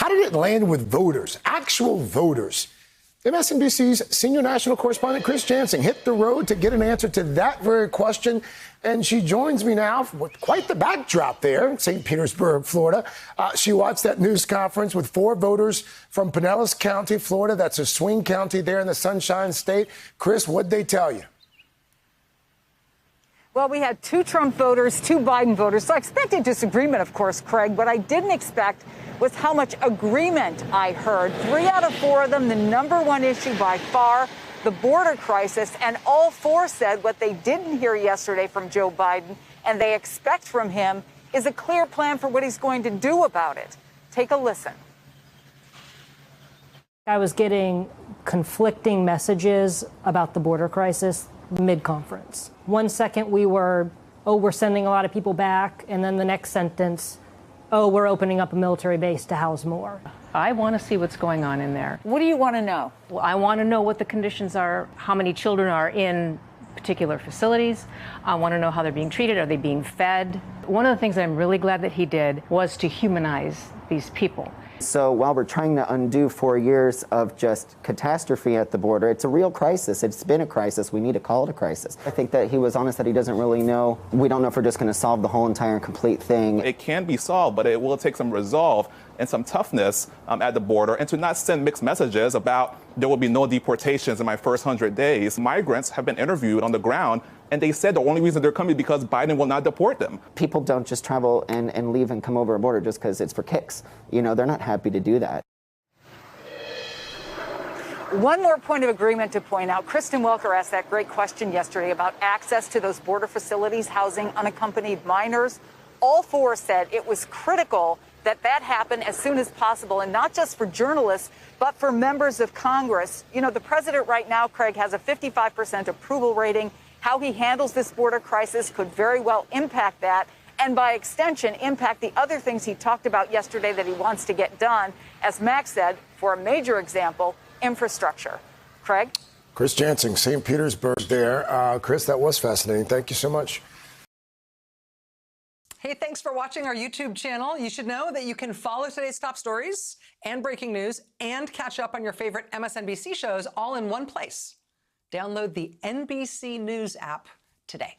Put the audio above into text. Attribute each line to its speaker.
Speaker 1: how did it land with voters, actual voters? MSNBC's senior national correspondent Chris Jansing hit the road to get an answer to that very question. And she joins me now with quite the backdrop there in St. Petersburg, Florida. She watched that news conference with 4 voters from Pinellas County, Florida. That's a swing county there in the Sunshine State. Chris, what'd they tell you?
Speaker 2: Well, we had 2 Trump voters, 2 Biden voters. So I expected disagreement, of course, Craig. What I didn't expect was how much agreement I heard. 3 out of 4 of them, the #1 issue by far, the border crisis. And all 4 said what they didn't hear yesterday from Joe Biden and they expect from him is a clear plan for what he's going to do about it. Take a listen.
Speaker 3: I was getting conflicting messages about the border crisis mid-conference. One second we were, we're sending a lot of people back. And then the next sentence, we're opening up a military base to house more.
Speaker 4: I want to see what's going on in there.
Speaker 2: What do you want to know?
Speaker 4: Well, I want to know what the conditions are, how many children are in particular facilities. I want to know how they're being treated. Are they being fed? One of the things I'm really glad that he did was to humanize these people.
Speaker 5: So while we're trying to undo 4 years of just catastrophe at the border, it's a real crisis. It's been a crisis. We need to call it a crisis. I think that he was honest that he doesn't really know. We don't know if we're just going to solve the whole entire and complete thing.
Speaker 6: It can be solved, but it will take some resolve and some toughness at the border, and to not send mixed messages about there will be no deportations in my first 100 days. Migrants have been interviewed on the ground, and they said the only reason they're coming is because Biden will not deport them.
Speaker 5: People don't just travel and leave and come over a border just because it's for kicks. You know, they're not happy to do that.
Speaker 2: One more point of agreement to point out. Kristen Welker asked that great question yesterday about access to those border facilities housing unaccompanied minors. All 4 said it was critical that that happen as soon as possible, and not just for journalists, but for members of Congress. You know, the president right now, Craig, has a 55% approval rating. How he handles this border crisis could very well impact that, and by extension, impact the other things he talked about yesterday that he wants to get done. As Max said, for a major example, infrastructure. Craig?
Speaker 1: Chris Jansing, St. Petersburg there. Chris, that was fascinating. Thank you so much.
Speaker 7: Hey, thanks for watching our YouTube channel. You should know that you can follow today's top stories and breaking news and catch up on your favorite MSNBC shows all in one place. Download the NBC News app today.